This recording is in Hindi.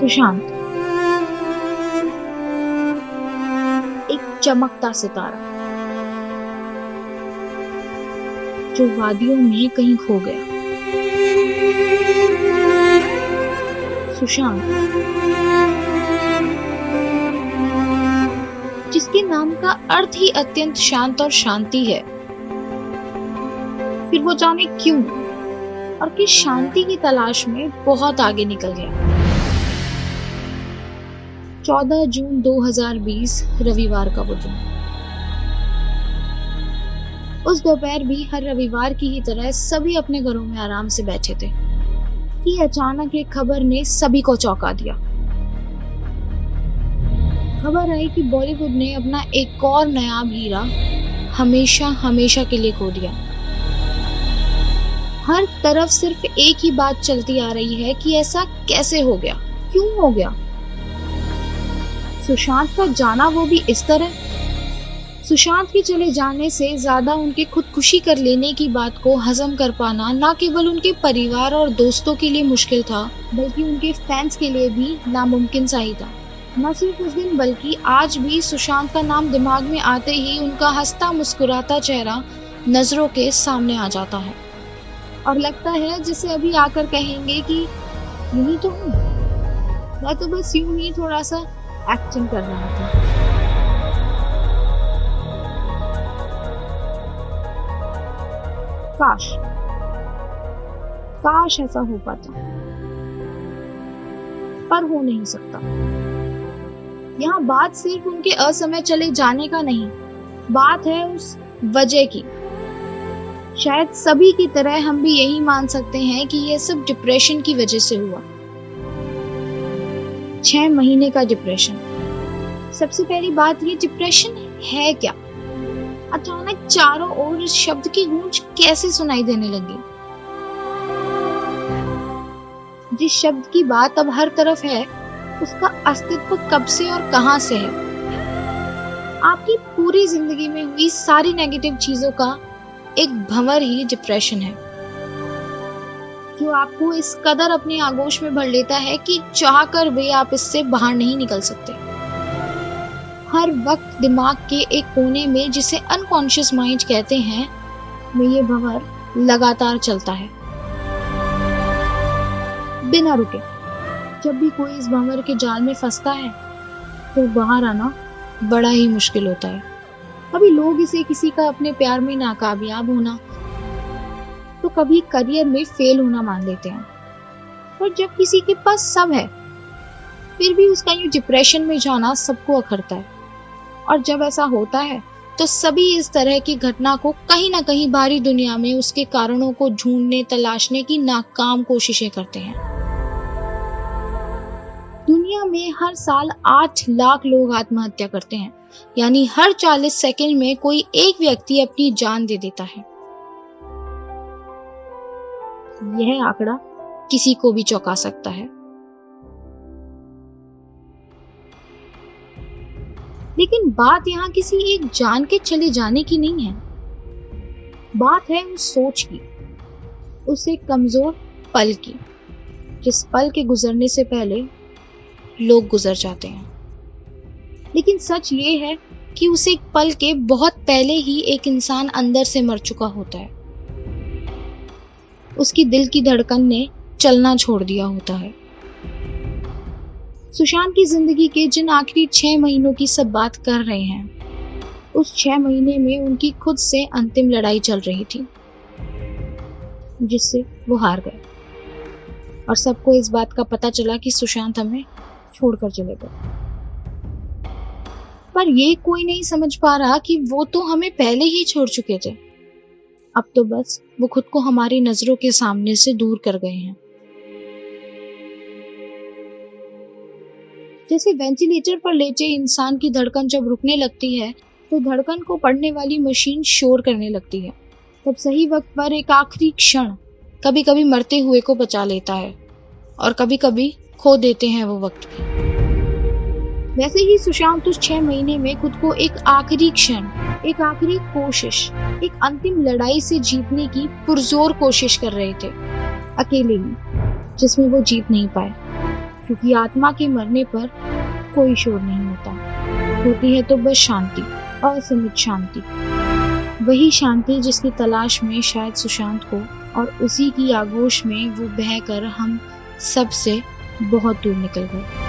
सुशांत एक चमकता सितारा जो वादियों में कहीं खो गया। सुशांत जिसके नाम का अर्थ ही अत्यंत शांत और शांति है, फिर वो जाने क्यों और किस शांति की तलाश में बहुत आगे निकल गया। 14 जून 2020 रविवार का वो दिन। उस दोपहर भी हर रविवार की ही तरह सभी अपने घरों में आराम से बैठे थे कि अचानक एक खबर ने सभी को चौंका दिया। खबर आई कि बॉलीवुड ने अपना एक और नायाब हीरा हमेशा हमेशा के लिए खो दिया। हर तरफ सिर्फ एक ही बात चलती आ रही है कि ऐसा कैसे हो गया, क्यों हो गया। सुशांत का जाना वो भी इस तरह। सुशांत के चले जाने से ज्यादा उनके खुदकुशी कर लेने की बात को हजम कर पाना न केवल उनके परिवार और दोस्तों के लिए मुश्किल था, बल्कि उनके फैंस के लिए भी नामुमकिन सा ही था। न सिर्फ उस दिन बल्कि आज भी सुशांत का नाम दिमाग में आते ही उनका हंसता मुस्कुराता चेहरा नजरों के सामने आ जाता है और लगता है जैसे अभी आकर कहेंगे कि यही तो हूँ, मैं तो बस यूं ही थोड़ा सा एक्टिंग कर रहा था। काश ऐसा हो पाता, पर हो नहीं सकता। यहाँ बात सिर्फ उनके असमय चले जाने का नहीं, बात है उस वजह की। शायद सभी की तरह हम भी यही मान सकते हैं कि यह सब डिप्रेशन की वजह से हुआ। 6 महीने का डिप्रेशन। सबसे पहली बात, ये डिप्रेशन है क्या? अचानक चारों ओर इस शब्द की गूंज कैसे सुनाई देने लगी? जिस शब्द की बात अब हर तरफ है, उसका अस्तित्व कब से और कहां से है? आपकी पूरी जिंदगी में हुई सारी नेगेटिव चीजों का एक भंवर ही डिप्रेशन है, जो आपको इस कदर अपने आगोश में भर लेता है कि चाह कर भी आप इससे बाहर नहीं निकल सकते। हर वक्त दिमाग के एक कोने में, जिसे अनकॉन्शियस माइंड कहते हैं, में ये भंवर लगातार चलता है बिना रुके। जब भी कोई इस भंवर के जाल में फंसता है तो बाहर आना बड़ा ही मुश्किल होता है। कभी लोग इसे किसी का अपने प्यार में नाकामयाब होना, तो कभी करियर में फेल होना मान लेते हैं। पर जब किसी के पास सब है, फिर भी उसका यूं डिप्रेशन में जाना सबको अखरता है। और जब ऐसा होता है तो सभी इस तरह की घटना को कहीं ना कहीं बाहरी दुनिया में उसके कारणों को ढूंढने तलाशने की नाकाम कोशिशें करते हैं। दुनिया में हर साल 8 लाख लोग आत्महत्या करते हैं, यानी हर 40 सेकंड में कोई एक व्यक्ति अपनी जान दे देता है। यह आंकड़ा किसी को भी चौंका सकता है। लेकिन बात यहाँ किसी एक जान के चले जाने की नहीं है। बात है उस सोच की, उस एक कमजोर पल की, जिस पल के गुजरने से पहले लोग गुजर जाते हैं। लेकिन सच ये है कि उस एक पल के बहुत पहले ही एक इंसान अंदर से मर चुका होता है। उसकी दिल की धड़कन ने चलना छोड़ दिया होता है। सुशांत की जिंदगी के जिन आखिरी 6 महीनों की सब बात कर रहे हैं, उस 6 महीने में उनकी खुद से अंतिम लड़ाई चल रही थी, जिससे वो हार गए। और सबको इस बात का पता चला कि सुशांत हमें छोड़कर चले गए। पर ये कोई नहीं समझ पा रहा कि वो तो हमें पहले ही छोड़ चुके थे। अब तो बस वो खुद को हमारी नजरों के सामने से दूर कर गए हैं। जैसे वेंटिलेटर पर लेटे इंसान की धड़कन जब रुकने लगती है, तो धड़कन को पढ़ने वाली मशीन शोर करने लगती है। तब सही वक्त पर एक आखिरी क्षण कभी कभी मरते हुए को बचा लेता है, और कभी कभी खो देते हैं वो वक्त भी। वैसे ही सुशांत उस 6 महीने में खुद को एक आखिरी क्षण, एक आखिरी कोशिश, एक अंतिम लड़ाई से जीतने की पुरजोर कोशिश कर रहे थे, अकेले ही, जिसमें वो जीत नहीं पाए। क्योंकि आत्मा के मरने पर कोई शोर नहीं होता, होती है तो बस शांति, असीमित शांति। वही शांति जिसकी तलाश में शायद सुशांत को, और उसी की आगोश में वो बहकर हम सब से बहुत दूर निकल गए।